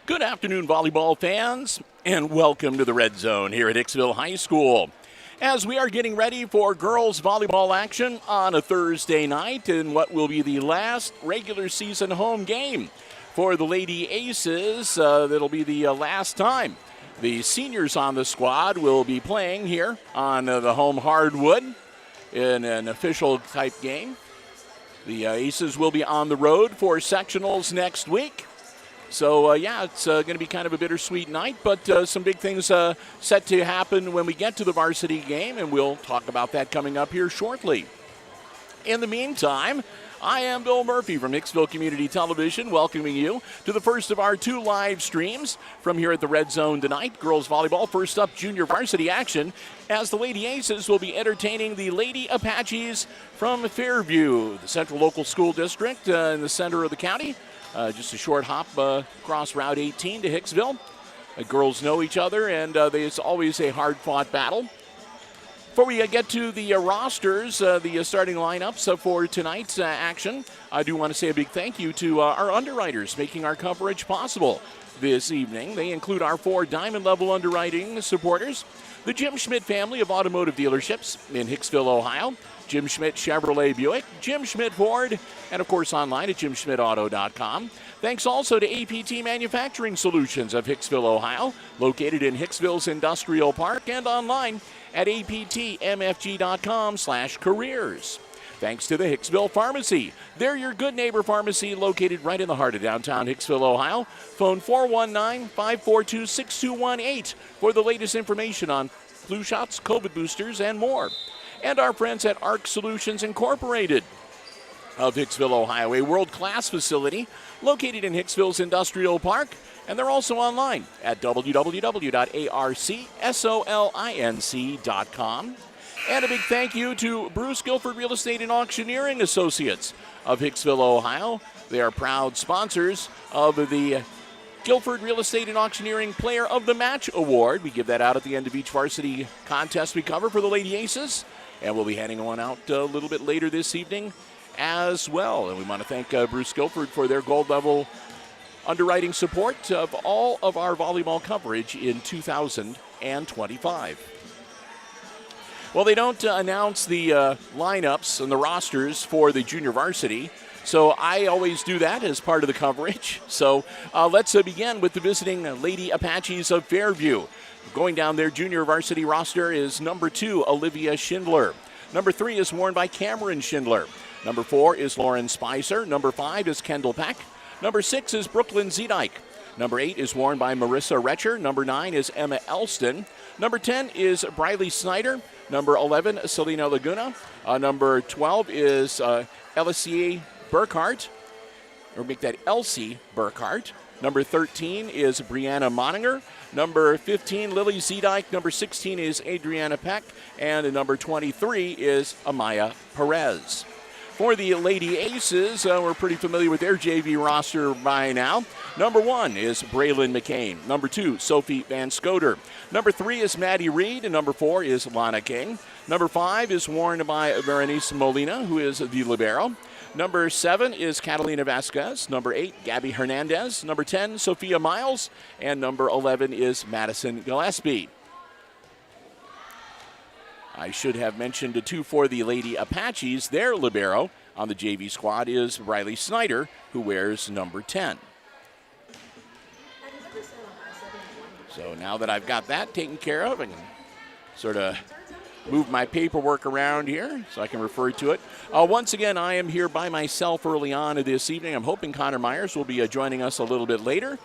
Good afternoon, volleyball fans, and welcome to the Red Zone here at Hicksville High School. As we are getting ready for girls volleyball action on a Thursday night in what will be the last regular season home game for the Lady Aces. That'll be the last time the seniors on the squad will be playing here on the home hardwood in an official type game. The Aces will be on the road for sectionals next week. So, it's going to be kind of a bittersweet night, but some big things set to happen when we get to the varsity game, and we'll talk about that coming up here shortly. In the meantime, I am Bill Murphy from Hicksville Community Television, welcoming you to the first of our two live streams from here at the Red Zone tonight. Girls volleyball, first up, junior varsity action, as the Lady Aces will be entertaining the Lady Apaches from Fairview, the Central Local School District in the center of the county. Just a short hop across Route 18 to Hicksville. Girls know each other, and it's always a hard-fought battle. Before we get to the rosters, the starting lineups for tonight's action, I do want to say a big thank you to our underwriters making our coverage possible this evening. They include our 4 diamond-level underwriting supporters, the Jim Schmidt family of automotive dealerships in Hicksville, Ohio, Jim Schmidt Chevrolet Buick, Jim Schmidt Ford, and of course online at jimschmidtauto.com. Thanks also to APT Manufacturing Solutions of Hicksville, Ohio, located in Hicksville's Industrial Park and online at aptmfg.com/careers. Thanks to the Hicksville Pharmacy. They're your good neighbor pharmacy located right in the heart of downtown Hicksville, Ohio. Phone 419-542-6218 for the latest information on flu shots, COVID boosters, and more. And our friends at ARC Solutions Incorporated of Hicksville, Ohio, a world-class facility located in Hicksville's Industrial Park. And they're also online at www.arcsolinc.com. And a big thank you to Bruce Guilford Real Estate and Auctioneering Associates of Hicksville, Ohio. They are proud sponsors of the Guilford Real Estate and Auctioneering Player of the Match Award. We give that out at the end of each varsity contest we cover for the Lady Aces. And we'll be handing one out a little bit later this evening as well. And we want to thank Bruce Guilford for their gold-level underwriting support of all of our volleyball coverage in 2025. Well, they don't announce the lineups and the rosters for the junior varsity, so I always do that as part of the coverage. So let's begin with the visiting Lady Apaches of Fairview. Going down their junior varsity roster is number 2, Olivia Schindler. Number 3 is worn by Cameron Schindler. Number 4 is Lauren Spicer. Number 5 is Kendall Peck. Number 6 is Brooklyn Zedike. Number 8 is worn by Marissa Retcher. Number 9 is Emma Elston. Number 10 is Briley Snyder. Number 11, Selena Laguna. Number 12 is Elsie Burkhart. Or make that Elsie Burkhart. Number 13 is Brianna Moninger. Number 15, Lily Zedike. Number 16 is Adriana Peck. And number 23 is Amaya Perez. For the Lady Aces, we're pretty familiar with their JV roster by now. Number 1 is Braylon McCain. Number 2, Sophie Van Scoter. Number 3 is Maddie Reed. And number 4 is Lana King. Number 5 is worn by Berenice Molina, who is the libero. Number 7 is Catalina Vasquez. Number 8, Gabby Hernandez. Number 10, Sophia Miles. And number 11 is Madison Gillespie. I should have mentioned, too, for the Lady Apaches, their libero on the JV squad is Riley Snyder, who wears number 10. So now that I've got that taken care of, I can sort of move my paperwork around here so I can refer to it. Once again, I am here by myself early on this evening. I'm hoping Connor Myers will be joining us a little bit later.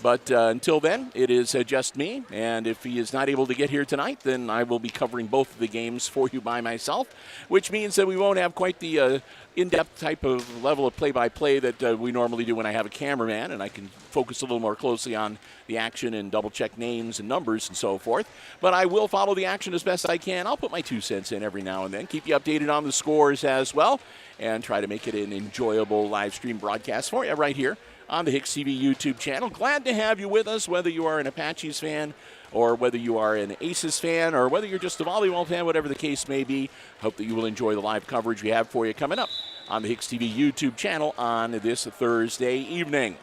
But until then, it is just me. And if he is not able to get here tonight, then I will be covering both of the games for you by myself, which means that we won't have quite the in-depth type of level of play-by-play that we normally do when I have a cameraman, and I can focus a little more closely on the action and double-check names and numbers and so forth. But I will follow the action as best I can. I'll put my 2 cents in every now and then, keep you updated on the scores as well, and try to make it an enjoyable live stream broadcast for you right here on the HIX-TV YouTube channel. Glad to have you with us, whether you are an Apaches fan or whether you are an Aces fan or whether you're just a volleyball fan, whatever the case may be. Hope that you will enjoy the live coverage we have for you coming up on the HIX-TV YouTube channel on this Thursday evening.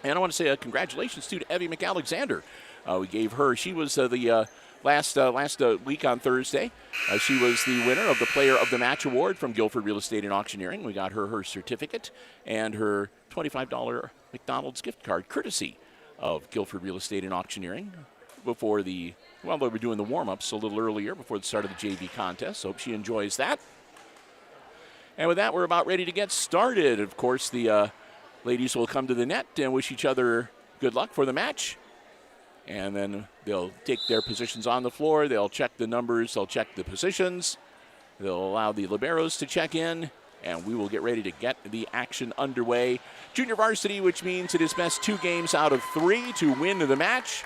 And I want to say congratulations to Evie McAlexander. We gave her, she was the last week on Thursday. She was the winner of the Player of the Match Award from Guilford Real Estate and Auctioneering. We got her certificate and her $25 McDonald's gift card, courtesy of Guilford Real Estate and Auctioneering, before they were doing the warm-ups a little earlier before the start of the JV contest. So hope she enjoys that. And with that, we're about ready to get started. Of course, the ladies will come to the net and wish each other good luck for the match. And then they'll take their positions on the floor. They'll check the numbers. They'll check the positions. They'll allow the liberos to check in. And we will get ready to get the action underway. Junior varsity, which means it is best 2 games out of 3 to win the match.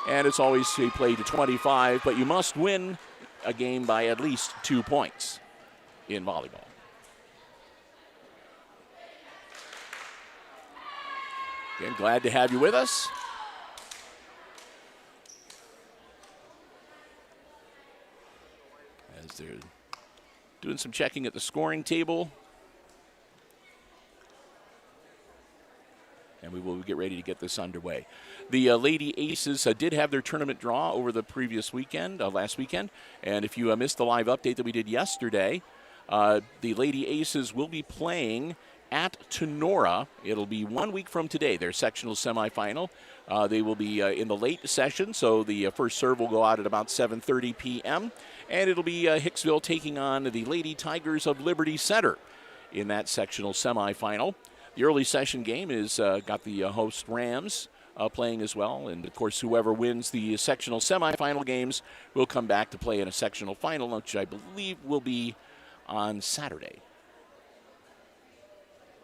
And it's always a play to 25, but you must win a game by at least 2 points in volleyball. Again, glad to have you with us. As they're doing some checking at the scoring table. And we will get ready to get this underway. The Lady Aces did have their tournament draw over the previous weekend, last weekend. And if you missed the live update that we did yesterday, the Lady Aces will be playing at Tenora. It'll be 1 week from today, their sectional semifinal. They will be in the late session, so the first serve will go out at about 7:30 p.m. And it'll be Hicksville taking on the Lady Tigers of Liberty Center in that sectional semifinal. The early session game is got the host Rams playing as well. And, of course, whoever wins the sectional semifinal games will come back to play in a sectional final, which I believe will be on Saturday.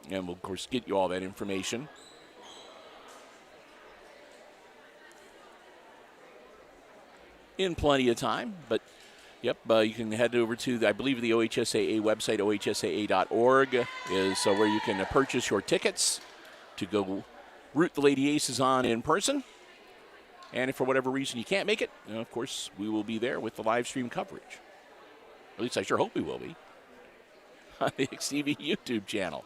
And we'll, of course, get you all that information. In plenty of time, but yep, you can head over to, I believe, the OHSAA website, ohsaa.org, is where you can purchase your tickets to go root the Lady Aces on in person. And if for whatever reason you can't make it, of course, we will be there with the live stream coverage. At least I sure hope we will be on the HIX-TV YouTube channel.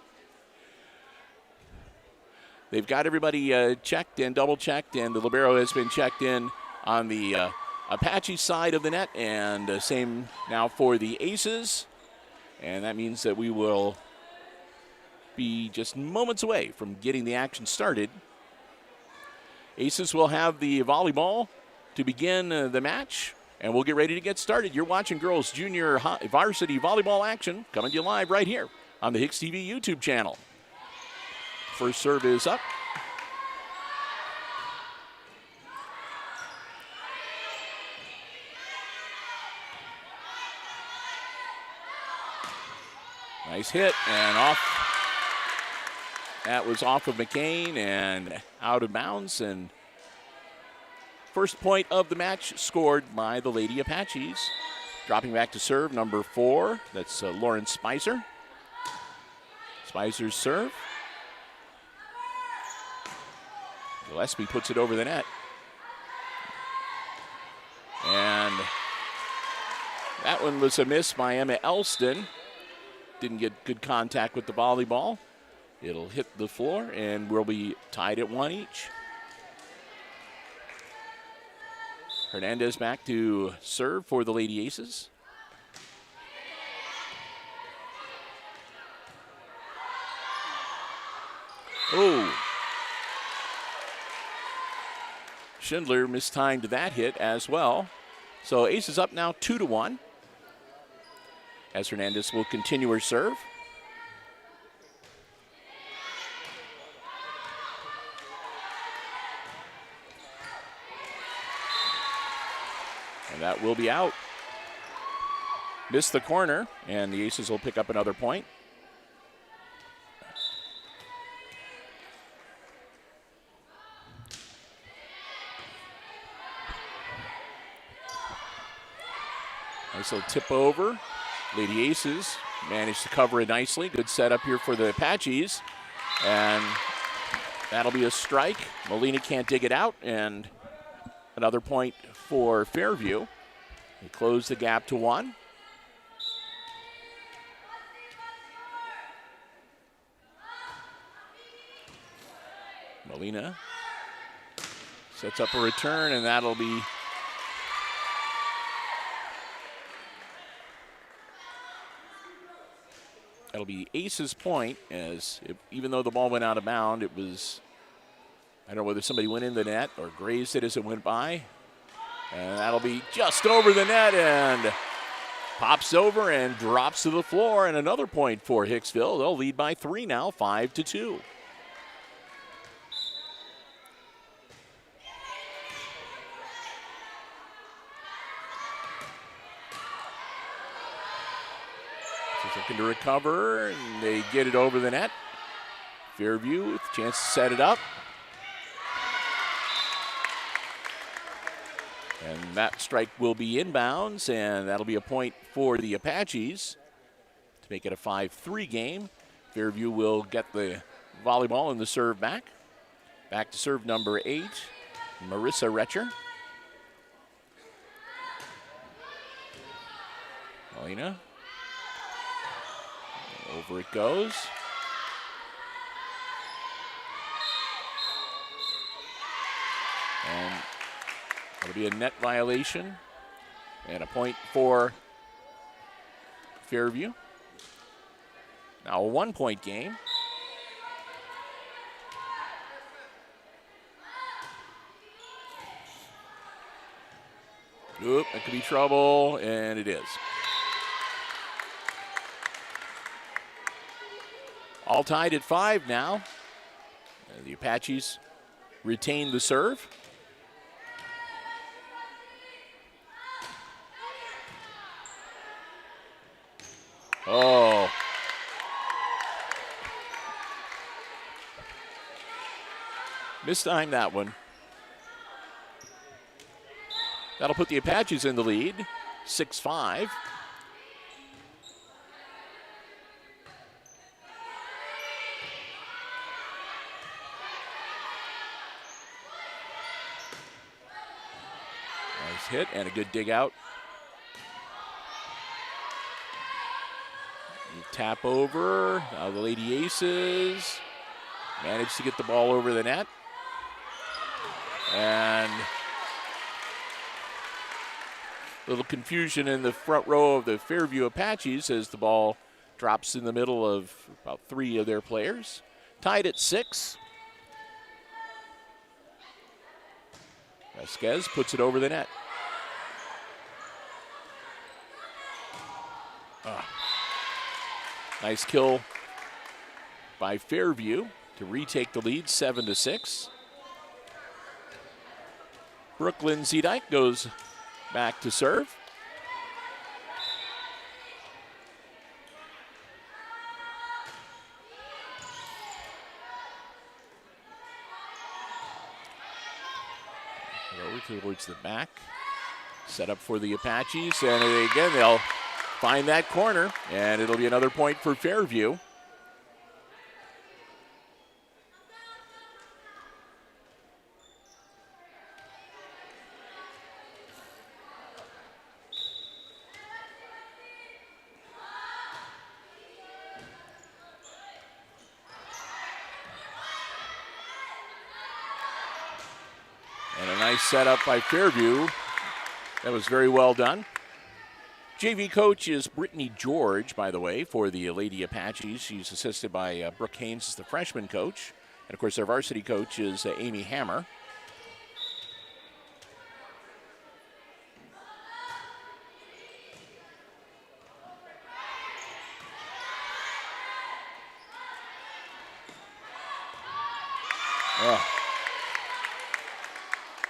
They've got everybody checked and double-checked, and the libero has been checked in on the Apache side of the net, and same now for the Aces. And that means that we will be just moments away from getting the action started. Aces will have the volleyball to begin the match, and we'll get ready to get started. You're watching girls junior varsity volleyball action coming to you live right here on the HIX-TV YouTube channel. First serve is up. Nice hit and off. That was off of McCain and out of bounds. And first point of the match scored by the Lady Apaches. Dropping back to serve, number 4. That's Lauren Spicer. Spicer's serve. Gillespie puts it over the net. And that one was a miss by Emma Elston. Didn't get good contact with the volleyball. It'll hit the floor, and we'll be tied at 1 each. Hernandez back to serve for the Lady Aces. Oh. Schindler mistimed that hit as well. So Aces up now 2-1. As Hernandez will continue her serve. And that will be out. Missed the corner, and the Aces will pick up another point. Nice little tip over. Lady Aces managed to cover it nicely. Good setup here for the Apaches. And that'll be a strike. Molina can't dig it out. And another point for Fairview. They close the gap to 1. Molina sets up a return, and that'll be Ace's point, as even though the ball went out of bounds, it was, I don't know whether somebody went in the net or grazed it as it went by. And that'll be just over the net and pops over and drops to the floor, and another point for Hicksville. They'll lead by 3 now, 5-2. Looking to recover, and they get it over the net. Fairview with a chance to set it up. And that strike will be inbounds, and that'll be a point for the Apaches to make it a 5-3 game. Fairview will get the volleyball and the serve back. Back to serve number 8, Marissa Retcher. Molina. Over it goes. And it'll be a net violation and a point for Fairview. Now a 1-point game. Oop, that could be trouble, and it is. All tied at 5 now. The Apaches retain the serve. Oh. Mistimed that one. That'll put the Apaches in the lead, 6-5. Nice hit and a good dig out. Tap over. Now the Lady Aces managed to get the ball over the net. And a little confusion in the front row of the Fairview Apaches as the ball drops in the middle of about 3 of their players. Tied at 6. Vasquez puts it over the net. Nice kill by Fairview to retake the lead, 7-6. Brooklyn Zedike goes back to serve. Over towards the back. Set up for the Apaches, and again they'll find that corner, and it'll be another point for Fairview. And a nice setup by Fairview. That was very well done. JV coach is Brittany George, by the way, for the Lady Apaches. She's assisted by Brooke Haynes as the freshman coach. And, of course, their varsity coach is Amy Hammer.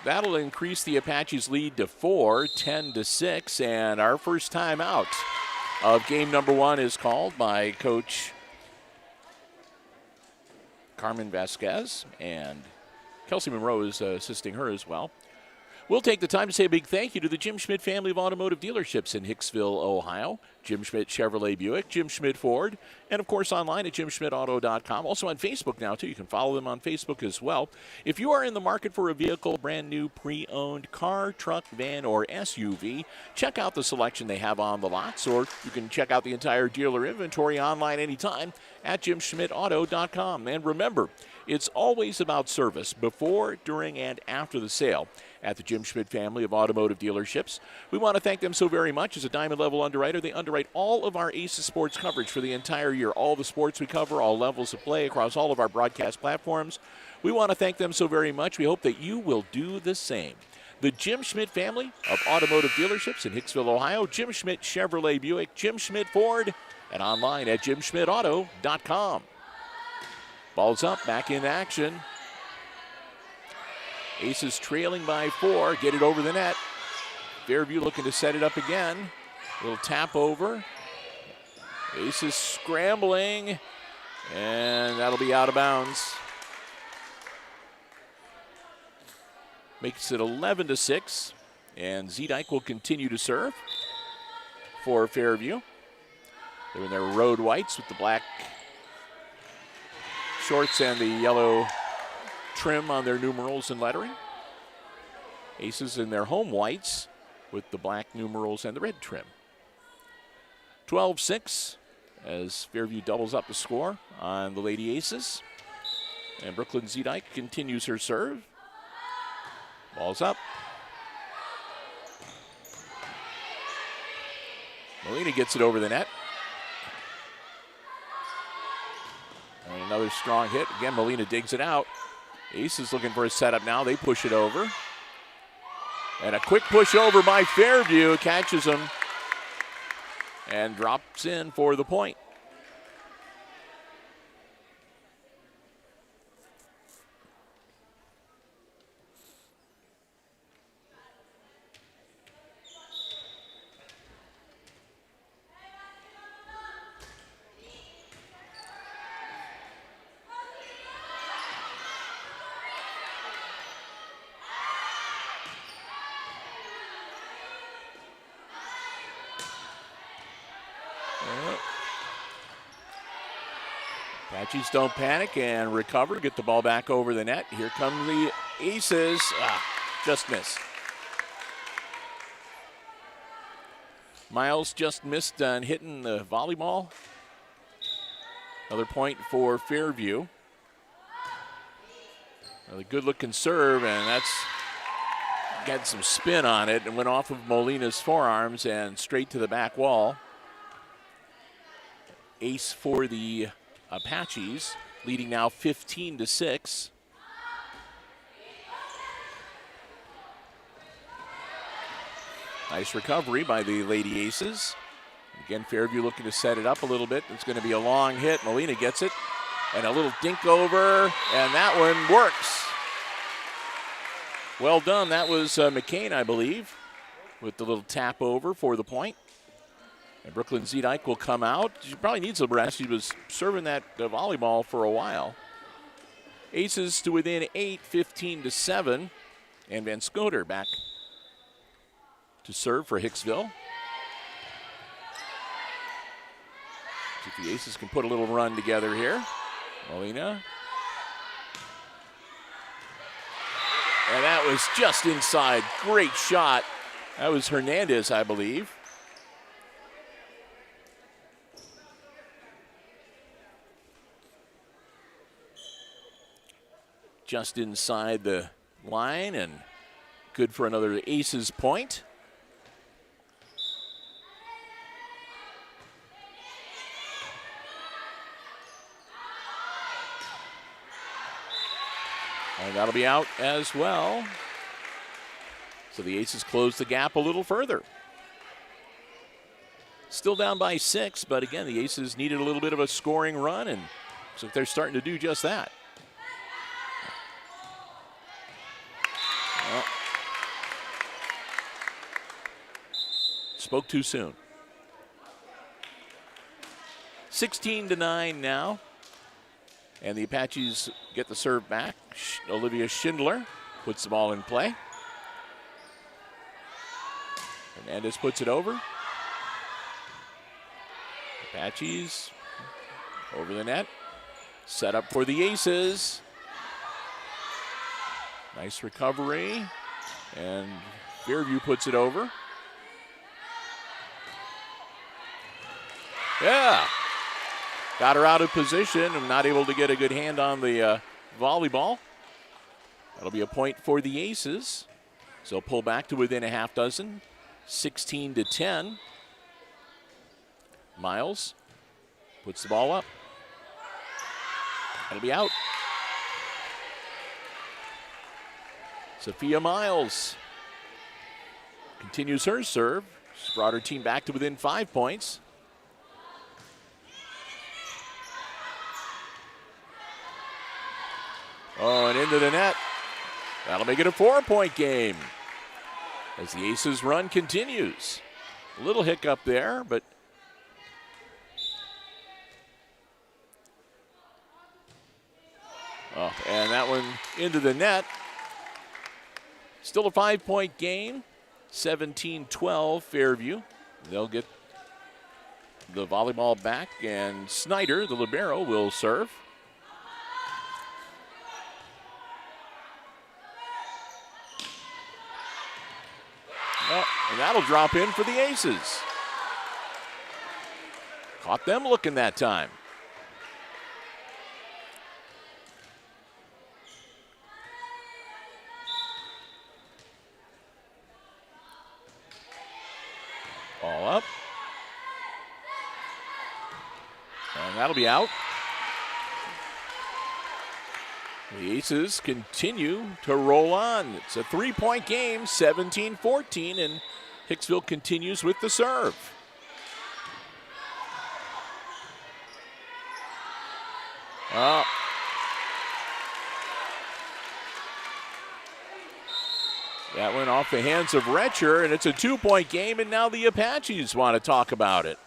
That'll increase the Apaches' lead to 4, 10-6, and our first time out of game number 1 is called by Coach Carmen Vasquez, and Kelsey Monroe is assisting her as well. We'll take the time to say a big thank you to the Jim Schmidt family of automotive dealerships in Hicksville, Ohio. Jim Schmidt Chevrolet Buick, Jim Schmidt Ford, and of course online at jimschmidtauto.com. Also on Facebook now too. You can follow them on Facebook as well. If you are in the market for a vehicle, brand new pre-owned car, truck, van, or SUV, check out the selection they have on the lots, or you can check out the entire dealer inventory online anytime at jimschmidtauto.com. And remember, it's always about service before, during, and after the sale at the Jim Schmidt family of automotive dealerships. We want to thank them so very much. As a Diamond level underwriter, they underwrite all of our Aces sports coverage for the entire year. All the sports we cover, all levels of play across all of our broadcast platforms. We want to thank them so very much. We hope that you will do the same. The Jim Schmidt family of automotive dealerships in Hicksville, Ohio. Jim Schmidt Chevrolet Buick, Jim Schmidt Ford, and online at jimschmidtauto.com. Ball's up, back in action. Aces trailing by 4, get it over the net. Fairview looking to set it up again. Little tap over. Aces scrambling, and that'll be out of bounds. Makes it 11-6, and Zedike will continue to serve for Fairview. They're in their road whites with the black shorts and the yellow trim on their numerals and lettering. Aces in their home whites with the black numerals and the red trim. 12-6 as Fairview doubles up the score on the Lady Aces. And Brooklyn Zedike continues her serve. Ball's up. Molina gets it over the net. And another strong hit. Again, Molina digs it out. Aces looking for a setup now. They push it over. And a quick push over by Fairview. Catches him and drops in for the point. Apaches don't panic and recover, get the ball back over the net. Here come the Aces. Just missed. Miles just missed on hitting the volleyball. Another point for Fairview. Another good-looking serve, and that's got some spin on it and went off of Molina's forearms and straight to the back wall. Ace for the Apaches, leading now 15-6. Nice recovery by the Lady Aces. Again, Fairview looking to set it up a little bit. It's going to be a long hit. Molina gets it. And a little dink over, and that one works. Well done. That was McCain, I believe, with the little tap over for the point. And Brooklyn Zedike will come out. She probably needs a rest. She was serving that volleyball for a while. Aces to within 8, 15-7. And Van Scoter back to serve for Hicksville. See if the Aces can put a little run together here. Molina. And that was just inside. Great shot. That was Hernandez, I believe. Just inside the line and good for another Aces point. And that'll be out as well. So the Aces close the gap a little further. Still down by 6, but again, the Aces needed a little bit of a scoring run, and so they're starting to do just that. Well, spoke too soon. 16-9 now. And the Apaches get the serve back. Olivia Schindler puts the ball in play. Hernandez puts it over. Apaches over the net. Set up for the Aces. Nice recovery. And Fairview puts it over. Yeah. Got her out of position and not able to get a good hand on the volleyball. That'll be a point for the Aces. So pull back to within a half dozen. 16-10. Miles puts the ball up. That'll be out. Sophia Miles continues her serve. She's brought her team back to within 5 points. Oh, and into the net. That'll make it a 4-point game as the Aces run continues. A little hiccup there, but and that one into the net. Still a 5-point game. 17-12 Fairview. They'll get the volleyball back, and Snyder, the libero, will serve. Oh, and that'll drop in for the Aces. Caught them looking that time. Ball up. And that'll be out. The Aces continue to roll on. It's a 3-point game, 17-14, and Hicksville continues with the serve. Oh. That went off the hands of Retcher, and it's a 2-point game, and now the Apaches want to talk about it.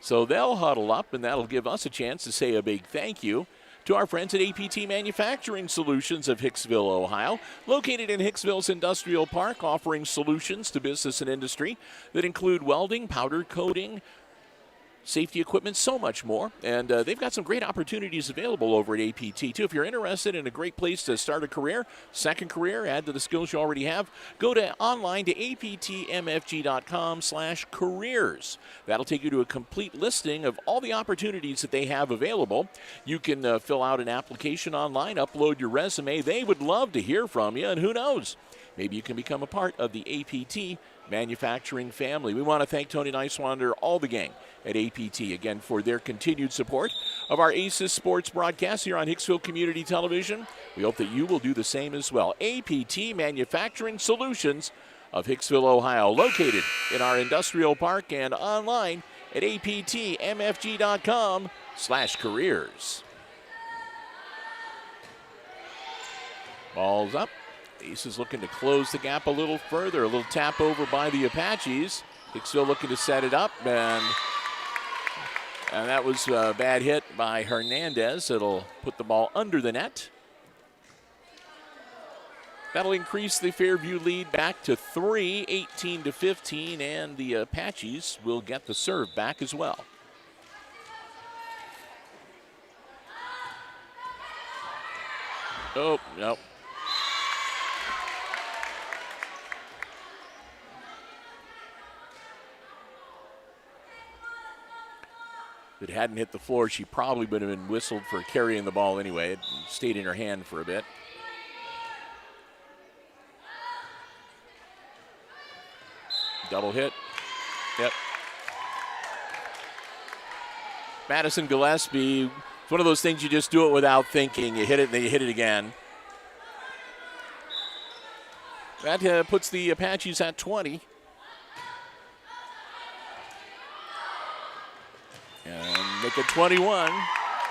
So they'll huddle up, and that'll give us a chance to say a big thank you to our friends at APT Manufacturing Solutions of Hicksville, Ohio, located in Hicksville's Industrial Park, offering solutions to business and industry that include welding, powder coating, safety equipment, so much more. And they've got some great opportunities available over at APT, too. If you're interested in a great place to start a career, second career, add to the skills you already have, go to online to aptmfg.com/careers. That'll take you to a complete listing of all the opportunities that they have available. You can fill out an application online, upload your resume. They would love to hear from you, and who knows, maybe you can become a part of the APT manufacturing family. We want to thank Tony Nicewander, all the gang at APT, again, for their continued support of our Aces sports broadcast here on Hicksville Community Television. We hope that you will do the same as well. APT Manufacturing Solutions of Hicksville, Ohio, located in our industrial park and online at aptmfg.com/careers. Ball's up. Aces looking to close the gap a little further. A little tap over by the Apaches. Hicksville looking to set it up, and that was a bad hit by Hernandez. It'll put the ball under the net. That'll increase the Fairview lead back to 3, 18-15, and the Apaches will get the serve back as well. Oh, no. If it hadn't hit the floor, she probably would have been whistled for carrying the ball anyway. It stayed in her hand for a bit. Double hit. Yep. Madison Gillespie, it's one of those things you just do it without thinking. You hit it and then you hit it again. That puts the Apaches at 20. And make it 21.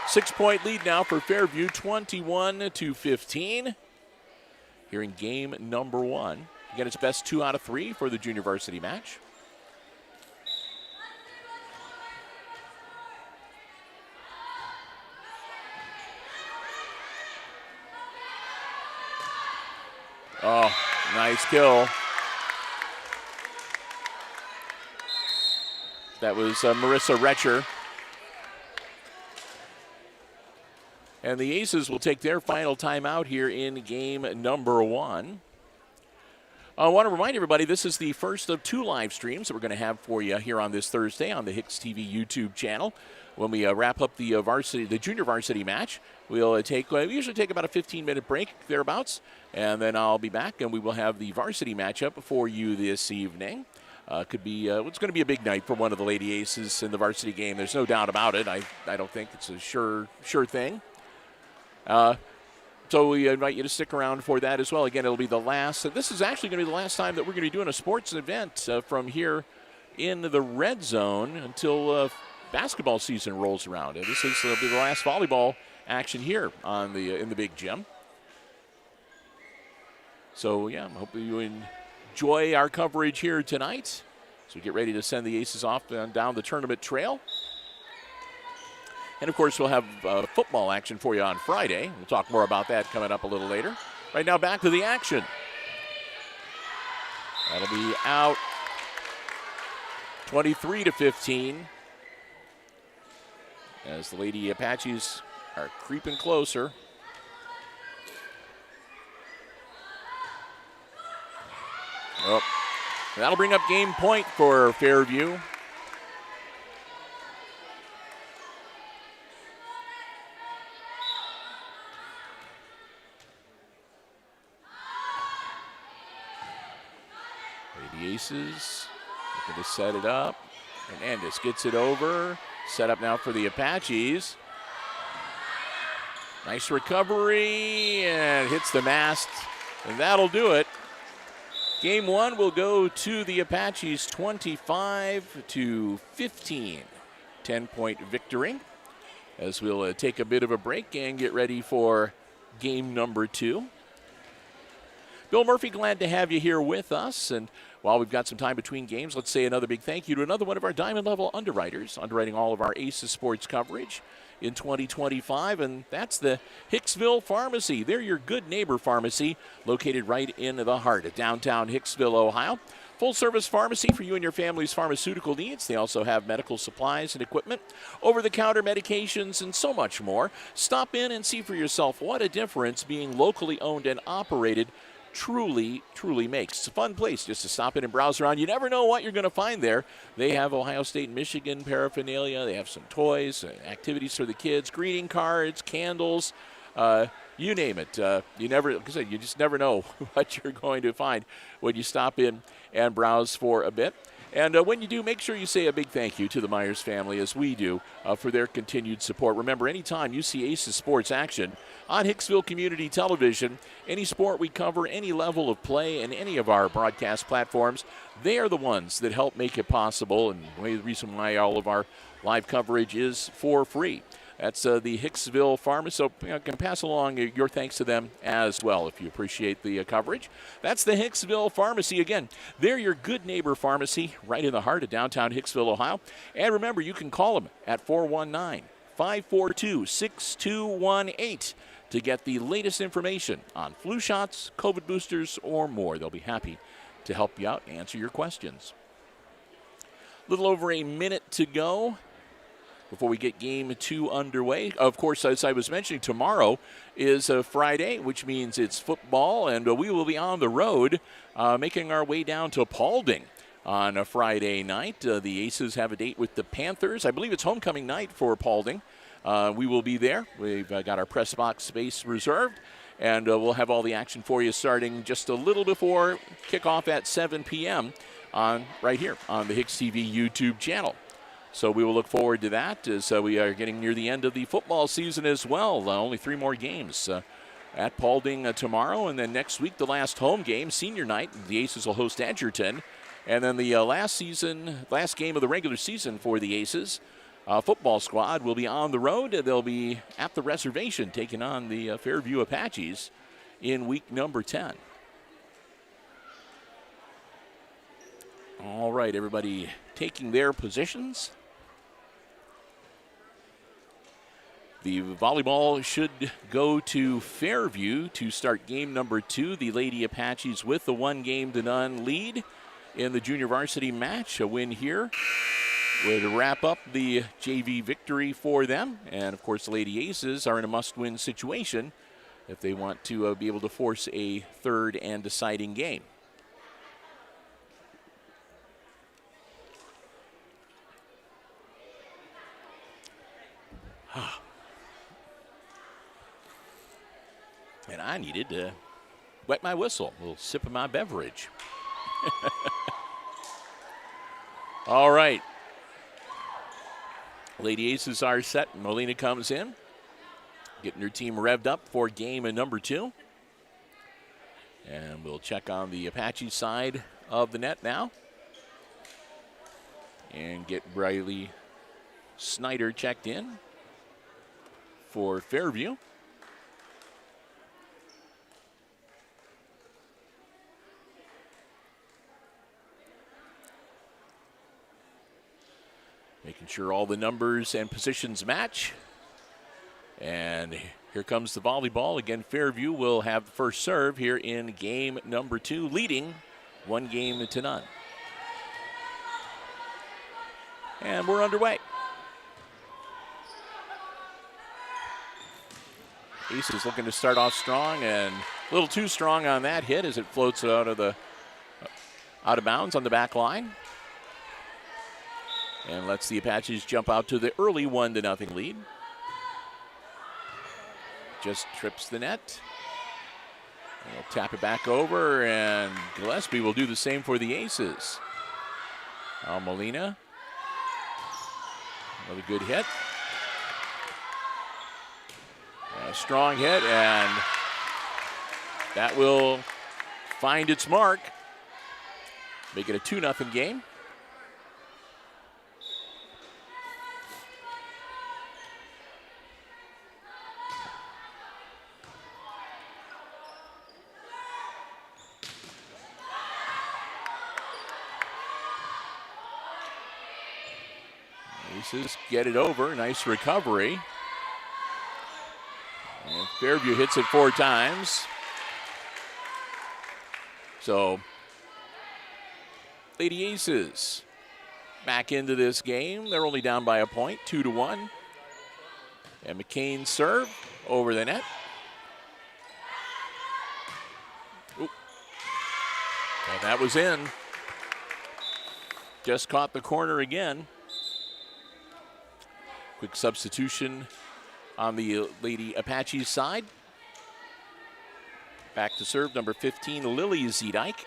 6-point lead now for Fairview, 21-15. Here in game number 1. Again, it's best 2 out of 3 for the junior varsity match. Oh, nice kill. That was Marissa Retcher. And the Aces will take their final timeout here in game number 1. I want to remind everybody this is the first of 2 live streams that we're going to have for you here on this Thursday on the HIX-TV YouTube channel. When we wrap up the junior varsity match, we usually take about a 15-minute break thereabouts, and then I'll be back and we will have the varsity matchup for you this evening. It's going to be a big night for one of the Lady Aces in the varsity game. There's no doubt about it. I don't think it's a sure thing. So we invite you to stick around for that as well. Again, it'll be the last. This is actually going to be the last time that we're going to be doing a sports event from here in the red zone until basketball season rolls around. And will be the last volleyball action here in the big gym. So yeah, I hope you enjoy our coverage here tonight. So we get ready to send the Aces off down the tournament trail. And, of course, we'll have football action for you on Friday. We'll talk more about that coming up a little later. Right now, back to the action. That'll be out 23-15 as the Lady Apaches are creeping closer. Oh, that'll bring up game point for Fairview. Aces looking to set it up. Hernandez gets it over. Set up now for the Apaches. Nice recovery and hits the mast, and that'll do it. Game 1 will go to the Apaches 25-15. 10-point victory as we'll take a bit of a break and get ready for game number 2. Bill Murphy, glad to have you here with us. And while we've got some time between games, let's say another big thank you to another one of our Diamond Level underwriters, underwriting all of our Aces sports coverage in 2025, and that's the Hicksville Pharmacy. They're your good neighbor pharmacy, located right in the heart of downtown Hicksville, Ohio. Full-service pharmacy for you and your family's pharmaceutical needs. They also have medical supplies and equipment, over-the-counter medications, and so much more. Stop in and see for yourself what a difference being locally owned and operated truly makes. It's a fun place just to stop in and browse around. You never know what you're going to find there. They have Ohio State and Michigan paraphernalia. They have some toys, activities for the kids, greeting cards, candles, you name it. Like I said, you just never know what you're going to find when you stop in and browse for a bit. And when you do, make sure you say a big thank you to the Myers family, as we do, for their continued support. Remember, anytime you see Aces sports action on Hicksville Community Television, any sport we cover, any level of play, and any of our broadcast platforms, they are the ones that help make it possible, and the reason why all of our live coverage is for free. That's the Hicksville Pharmacy. So you can pass along your thanks to them as well if you appreciate the coverage. That's the Hicksville Pharmacy. Again, they're your good neighbor pharmacy right in the heart of downtown Hicksville, Ohio. And remember, you can call them at 419-542-6218 to get the latest information on flu shots, COVID boosters, or more. They'll be happy to help you out and answer your questions. A little over a minute to go before we get game 2 underway. Of course, as I was mentioning, tomorrow is a Friday, which means it's football, and we will be on the road making our way down to Paulding on a Friday night. The Aces have a date with the Panthers. I believe it's homecoming night for Paulding. We will be there. We've got our press box space reserved, and we'll have all the action for you starting just a little before kickoff at 7 p.m. right here on the HIX-TV YouTube channel. So we will look forward to that as we are getting near the end of the football season as well. Only 3 more games at Paulding tomorrow. And then next week, the last home game, senior night, the Aces will host Edgerton. And then the last game of the regular season for the Aces football squad will be on the road. They'll be at the reservation taking on the Fairview Apaches in week number 10. All right, everybody taking their positions. The volleyball should go to Fairview to start game number 2. The Lady Apaches with the 1-0 lead in the junior varsity match. A win here would wrap up the JV victory for them. And, of course, the Lady Aces are in a must-win situation if they want to be able to force a third and deciding game. And I needed to wet my whistle, a little sip of my beverage. All right. Lady Aces are set. Molina comes in, getting her team revved up for game number 2. And we'll check on the Apache side of the net now. And get Briley Snyder checked in for Fairview. Making sure all the numbers and positions match. And here comes the volleyball. Again, Fairview will have the first serve here in game number 2, leading 1-0. And we're underway. Aces looking to start off strong, and a little too strong on that hit as it floats out of bounds on the back line. And lets the Apaches jump out to the early 1-0 lead. Just trips the net. And they'll tap it back over, and Gillespie will do the same for the Aces. Molina. Another good hit. A strong hit, and that will find its mark. Make it a 2-0 game. Aces get it over. Nice recovery. And Fairview hits it 4 times. So, Lady Aces back into this game. They're only down by a point, 2-1. And McCain's serve over the net. Ooh. And that was in. Just caught the corner again. Quick substitution on the Lady Apaches side. Back to serve, number 15, Lily Zedike.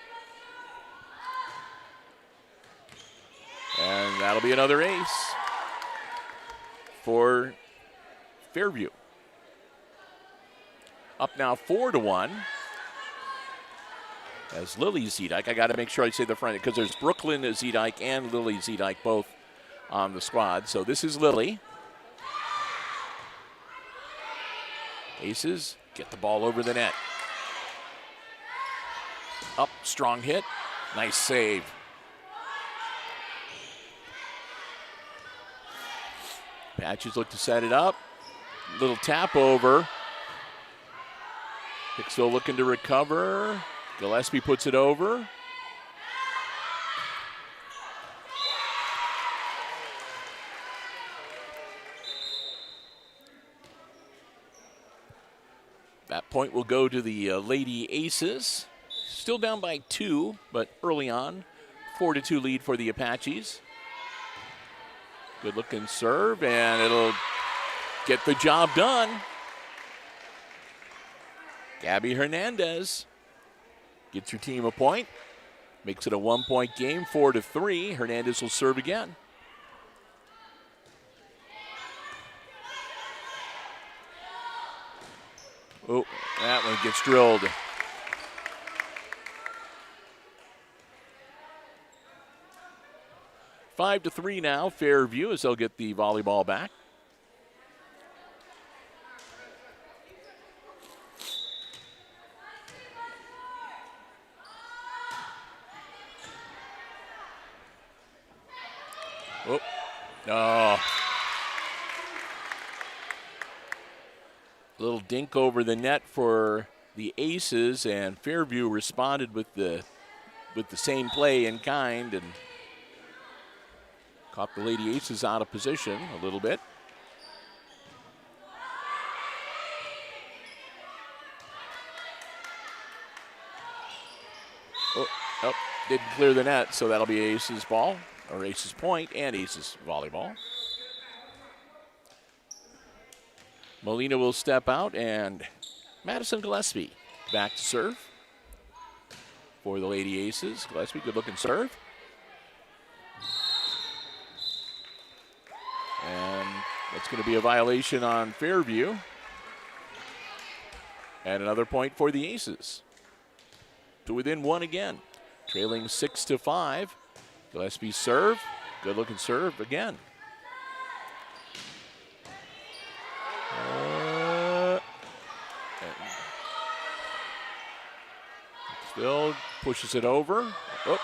And that'll be another ace for Fairview. Up now 4-1. As Lily Zedike, I got to make sure I say the front because there's Brooklyn Zedike and Lily Zedike both on the squad. So this is Lily. Aces get the ball over the net. Up, strong hit. Nice save. Apaches look to set it up. Little tap over. Hicksville looking to recover. Gillespie puts it over. That point will go to the Lady Aces. Still down by 2, but early on, 4-2 lead for the Apaches. Good looking serve, and it'll get the job done. Gabby Hernandez gets her team a point. Makes it a 1-point game, 4-3. Hernandez will serve again. Oh, that one gets drilled. Five to 3 now, Fairview, as they'll get the volleyball back. Oh, no. Little dink over the net for the Aces, and Fairview responded with the same play in kind and Caught the Lady Aces out of position a little bit. Oh, didn't clear the net, so that'll be Aces ball, or Aces point, and Aces volleyball. Molina will step out, and Madison Gillespie back to serve for the Lady Aces. Gillespie, good looking serve. And that's going to be a violation on Fairview. And another point for the Aces. To within one again. Trailing 6-5. Gillespie serve. Good looking serve again. Still pushes it over. Oh.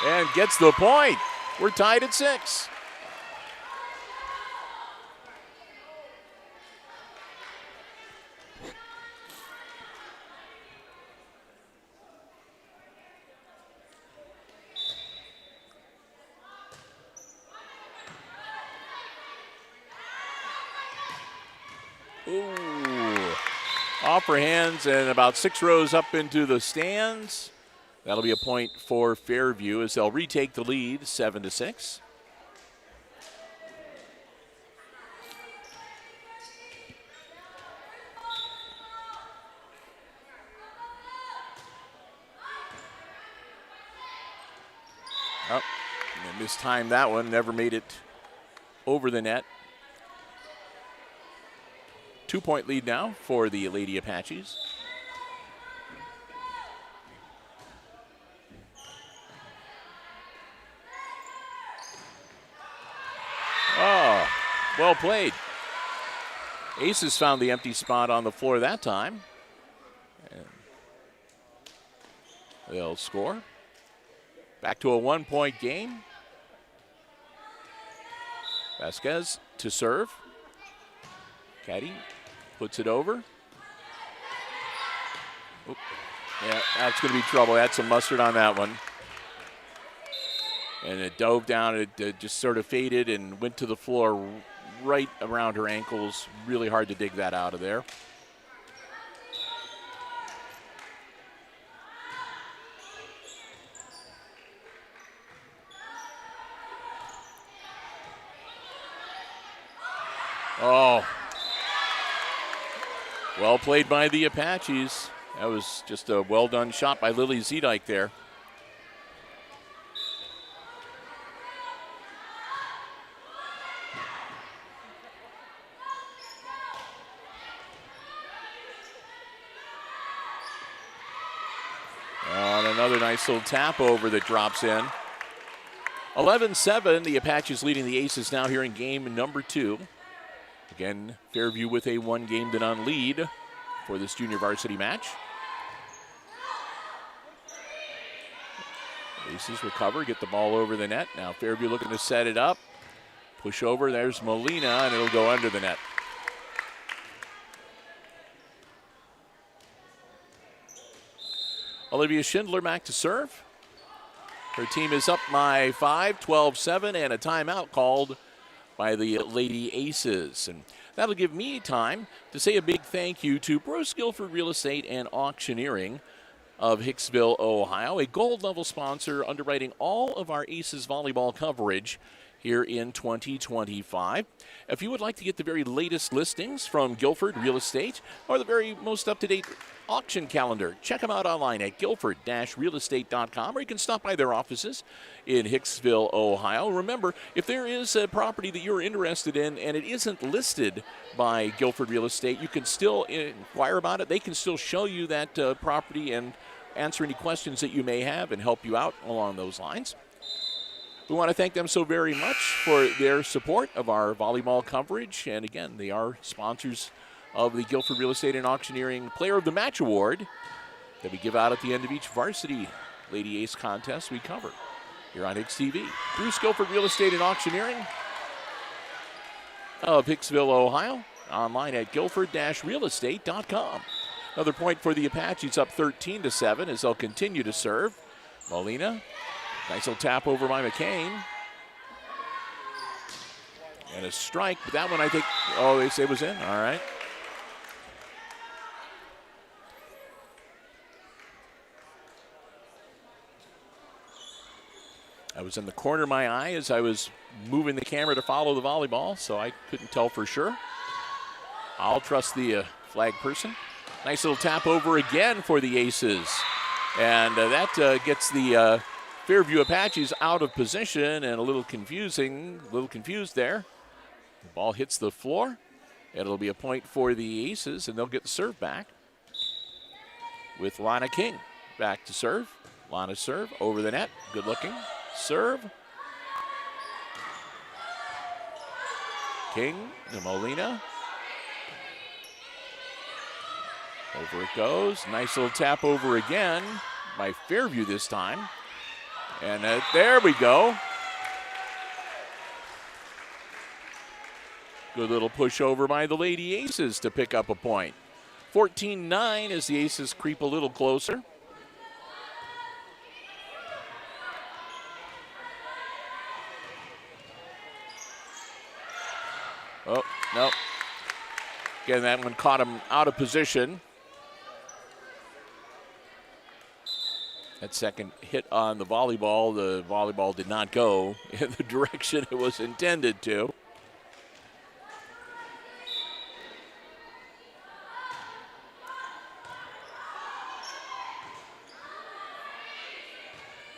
And gets the point. We're tied at 6. Off her hands and about 6 rows up into the stands. That'll be a point for Fairview as they'll retake the lead 7-6. Oh, and mistimed that one, never made it over the net. 2-point lead now for the Lady Apaches. Oh, well played. Aces found the empty spot on the floor that time. And they'll score. Back to a 1-point game. Vasquez to serve. Caddy puts it over. Oop. Yeah, that's going to be trouble. Had some mustard on that one. And it dove down. It just sort of faded and went to the floor right around her ankles. Really hard to dig that out of there. Oh. Well played by the Apaches. That was just a well-done shot by Lily Zedike there. And another nice little tap over that drops in. 11-7, the Apaches leading the Aces now here in game number 2. Again, Fairview with a 1-game-to-none lead for this junior varsity match. Aces recover, get the ball over the net. Now Fairview looking to set it up. Push over, there's Molina, and it'll go under the net. Olivia Schindler back to serve. Her team is up by 5, 12-7, and a timeout called by the Lady Aces. And that'll give me time to say a big thank you to Bruce Guilford Real Estate and Auctioneering of Hicksville, Ohio, a gold-level sponsor underwriting all of our Aces volleyball coverage here in 2025. If you would like to get the very latest listings from Guilford Real Estate or the very most up-to-date auction calendar, check them out online at guilford-realestate.com, or you can stop by their offices in Hicksville, Ohio. Remember, if there is a property that you're interested in and it isn't listed by Guilford Real Estate, you can still inquire about it. They can still show you that property and answer any questions that you may have and help you out along those lines. We want to thank them so very much for their support of our volleyball coverage. And again, they are sponsors of the Guilford Real Estate and Auctioneering Player of the Match Award that we give out at the end of each varsity Lady Ace contest we cover here on HIX-TV. Bruce Guilford Real Estate and Auctioneering of Hicksville, Ohio, online at guilford-realestate.com. Another point for the Apaches, up 13-7 as they'll continue to serve. Molina, nice little tap over by McCain. And a strike, but that one I think, oh, they say was in. All right. I was in the corner of my eye as I was moving the camera to follow the volleyball, so I couldn't tell for sure. I'll trust the flag person. Nice little tap over again for the Aces. And that gets the Fairview Apaches out of position and a little confused there. The ball hits the floor. It'll be a point for the Aces, and they'll get the serve back with Lana King back to serve. Lana's serve over the net. Good looking serve. King to Molina. Over it goes. Nice little tap over again by Fairview this time. And there we go. Good little push over by the Lady Aces to pick up a point. 14-9 as the Aces creep a little closer. Oh, no. Again, that one caught him out of position. That second hit on the volleyball did not go in the direction it was intended to.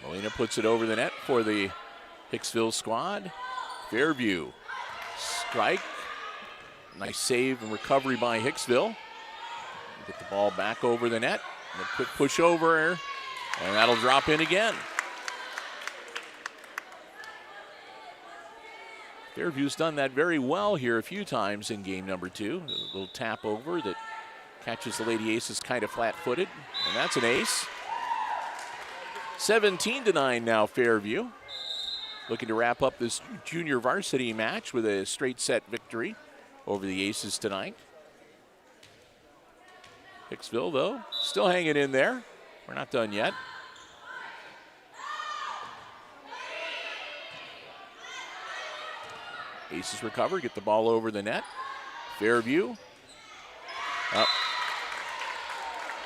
Molina puts it over the net for the Hicksville squad. Fairview. Strike. Nice save and recovery by Hicksville. Get the ball back over the net. A quick push over, and that'll drop in again. Fairview's done that very well here a few times in game number 2. A little tap over that catches the Lady Aces kind of flat-footed, and that's an ace. 17-9 now Fairview. Looking to wrap up this junior varsity match with a straight set victory over the Aces tonight. Hicksville, though, still hanging in there. We're not done yet. Aces recover, get the ball over the net. Fairview. Up.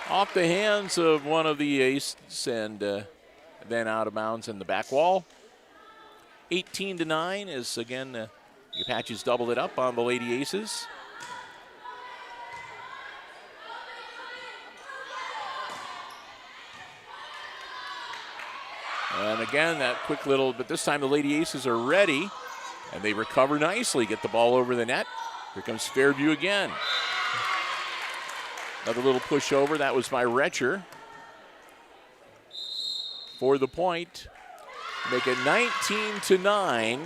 Off the hands of one of the Aces and then out of bounds in the back wall. 18-9 is, again, the Apaches doubled it up on the Lady Aces. And again, that quick little, but this time the Lady Aces are ready, and they recover nicely, get the ball over the net. Here comes Fairview again. Another little push over, that was by Retcher. For the point, make it 19-9.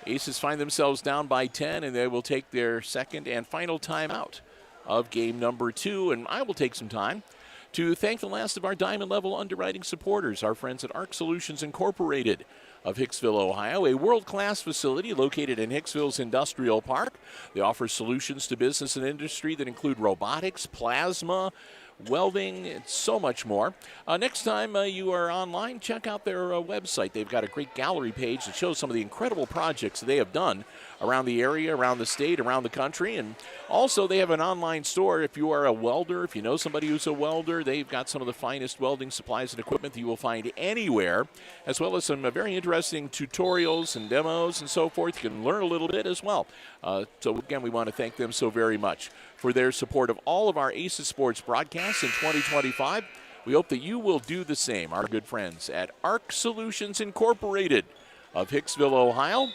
Aces find themselves down by 10, and they will take their second and final timeout of game number 2. And I will take some time to thank the last of our diamond level underwriting supporters, our friends at ARC Solutions Incorporated of Hicksville, Ohio, a world-class facility located in Hicksville's Industrial Park. They offer solutions to business and industry that include robotics, plasma, welding, and so much more. Next time you are online, check out their website. They've got a great gallery page that shows some of the incredible projects that they have done around the area, around the state, around the country. And also they have an online store. If you are a welder, if you know somebody who's a welder, they've got some of the finest welding supplies and equipment that you will find anywhere, as well as some very interesting tutorials and demos and so forth. You can learn a little bit as well. So again, we want to thank them so very much for their support of all of our Aces Sports broadcasts in 2025. We hope that you will do the same. Our good friends at ARC Solutions Incorporated of Hicksville, Ohio,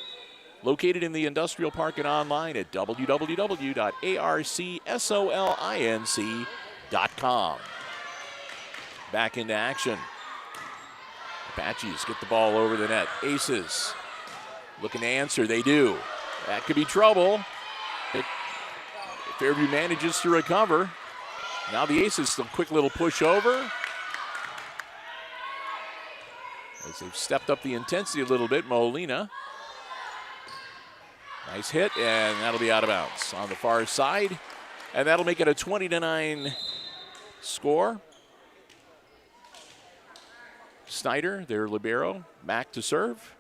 located in the Industrial Park and online at www.arcsolinc.com. Back into action. Apaches get the ball over the net. Aces looking to answer. They do. That could be trouble. Fairview manages to recover. Now the Aces, some quick little push over. As they've stepped up the intensity a little bit, Molina. Nice hit, and that'll be out of bounds on the far side. And that'll make it a 20-9 score. Snyder, their libero, back to serve.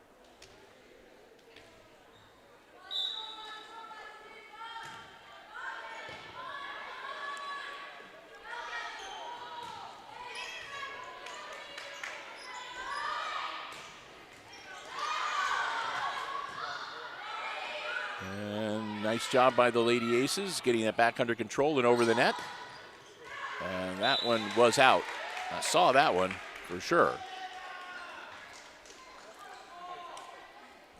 Nice job by the Lady Aces getting that back under control and over the net. And that one was out. I saw that one for sure.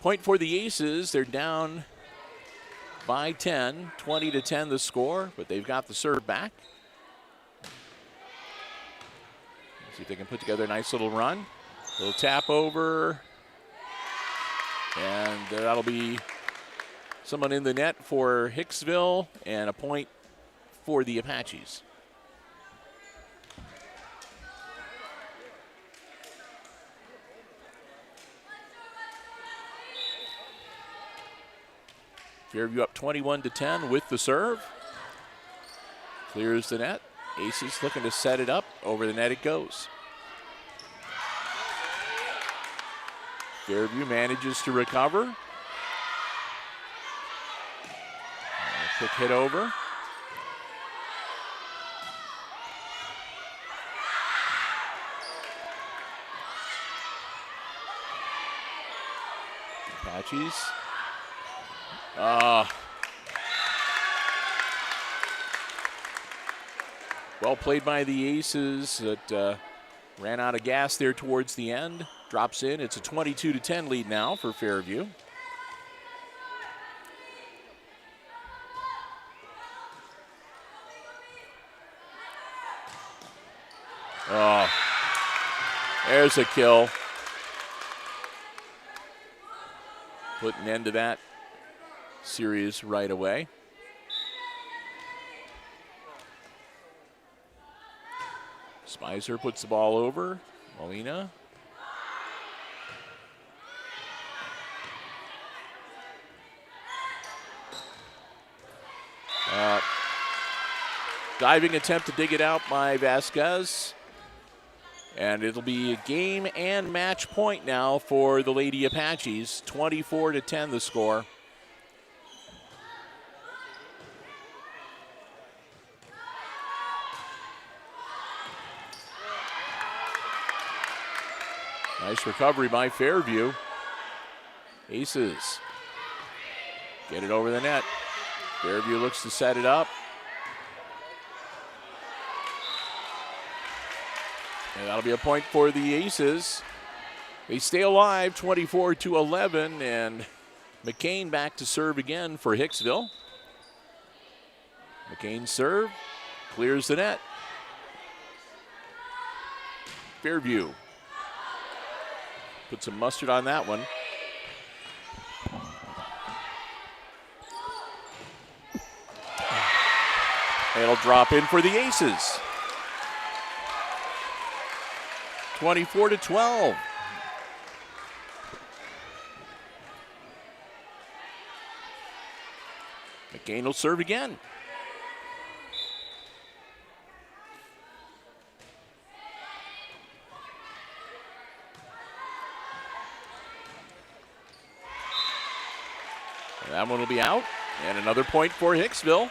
Point for the Aces. They're down by 10, 20-10 the score, but they've got the serve back. See if they can put together a nice little run. Little tap over. And that'll be someone in the net for Hicksville and a point for the Apaches. Fairview up 21-10 with the serve. Clears the net. Aces looking to set it up. Over the net it goes. Fairview manages to recover. Quick hit over. Apaches. Well played by the Aces that ran out of gas there towards the end. Drops in. It's a 22-10 lead now for Fairview. Oh, there's a kill. Put an end to that series right away. Spicer puts the ball over. Molina. Diving attempt to dig it out by Vasquez. And it'll be a game and match point now for the Lady Apaches. 24-10 the score. Nice recovery by Fairview. Aces get it over the net. Fairview looks to set it up. And that'll be a point for the Aces. They stay alive, 24-11, and McCain back to serve again for Hicksville. McCain's serve clears the net. Fairview put some mustard on that one. It'll drop in for the Aces. 24-12. McCain will serve again. And that one will be out. And another point for Hicksville.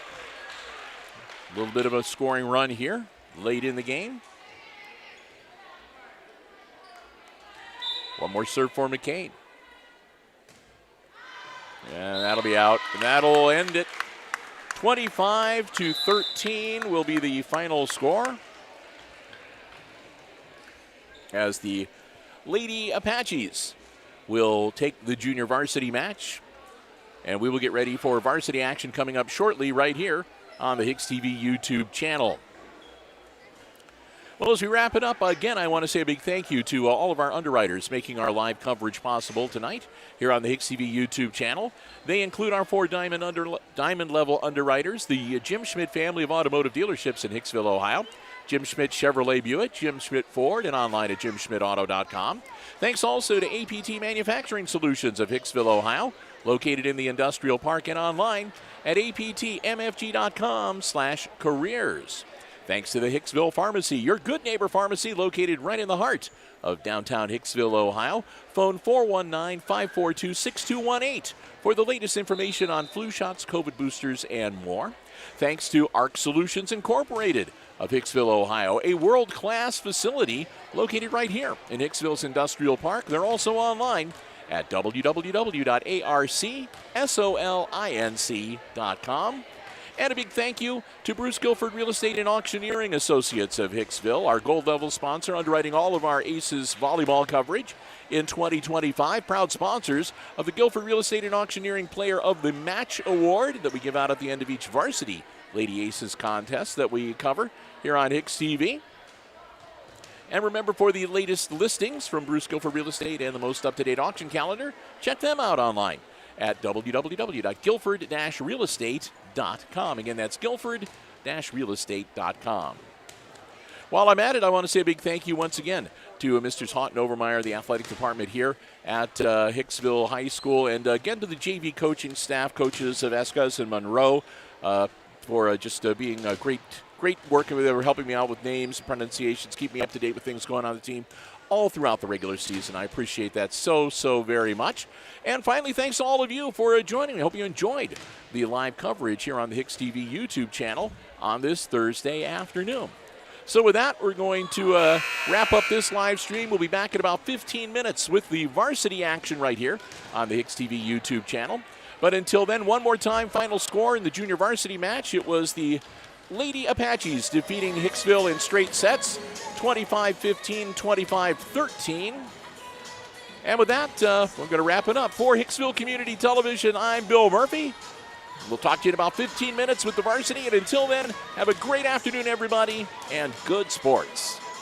A little bit of a scoring run here late in the game. One more serve for McCain. And that'll be out. And that'll end it. 25-13 will be the final score. As the Lady Apaches will take the junior varsity match. And we will get ready for varsity action coming up shortly right here on the HIX-TV YouTube channel. Well, as we wrap it up, again, I want to say a big thank you to all of our underwriters making our live coverage possible tonight here on the HIX-TV YouTube channel. They include our 4 diamond-level underwriters, the Jim Schmidt family of automotive dealerships in Hicksville, Ohio, Jim Schmidt Chevrolet Buick, Jim Schmidt Ford, and online at jimschmidtauto.com. Thanks also to APT Manufacturing Solutions of Hicksville, Ohio, located in the Industrial Park and online at aptmfg.com/careers. Thanks to the Hicksville Pharmacy, your good neighbor pharmacy located right in the heart of downtown Hicksville, Ohio. Phone 419-542-6218 for the latest information on flu shots, COVID boosters, and more. Thanks to ARC Solutions Incorporated of Hicksville, Ohio, a world-class facility located right here in Hicksville's Industrial Park. They're also online at www.arcsolinc.com. And a big thank you to Bruce Guilford Real Estate and Auctioneering Associates of Hicksville, our gold level sponsor, underwriting all of our Aces volleyball coverage in 2025. Proud sponsors of the Guilford Real Estate and Auctioneering Player of the Match Award that we give out at the end of each varsity Lady Aces contest that we cover here on HIX-TV. And remember, for the latest listings from Bruce Guilford Real Estate and the most up-to-date auction calendar, check them out online at www.guilford-realestate.com. Again, that's guilford-realestate.com. While I'm at it, I want to say a big thank you once again to Mr. Houghton Overmeyer, the athletic department here at Hicksville High School, and again to the JV coaching staff, coaches of Escas and Monroe, for just being great working with them, helping me out with names, pronunciations, keep me up to date with things going on the team all throughout the regular season. I appreciate that so very much. And finally, thanks to all of you for joining me. I hope you enjoyed the live coverage here on the HIX-TV YouTube channel on this Thursday afternoon. So with that, we're going to wrap up this live stream. We'll be back in about 15 minutes with the varsity action right here on the HIX-TV YouTube channel. But until then, one more time, final score in the junior varsity match. It was the Lady Apaches defeating Hicksville in straight sets, 25-15, 25-13. And with that, we're going to wrap it up. For Hicksville Community Television, I'm Bill Murphy. We'll talk to you in about 15 minutes with the varsity. And until then, have a great afternoon, everybody, and good sports.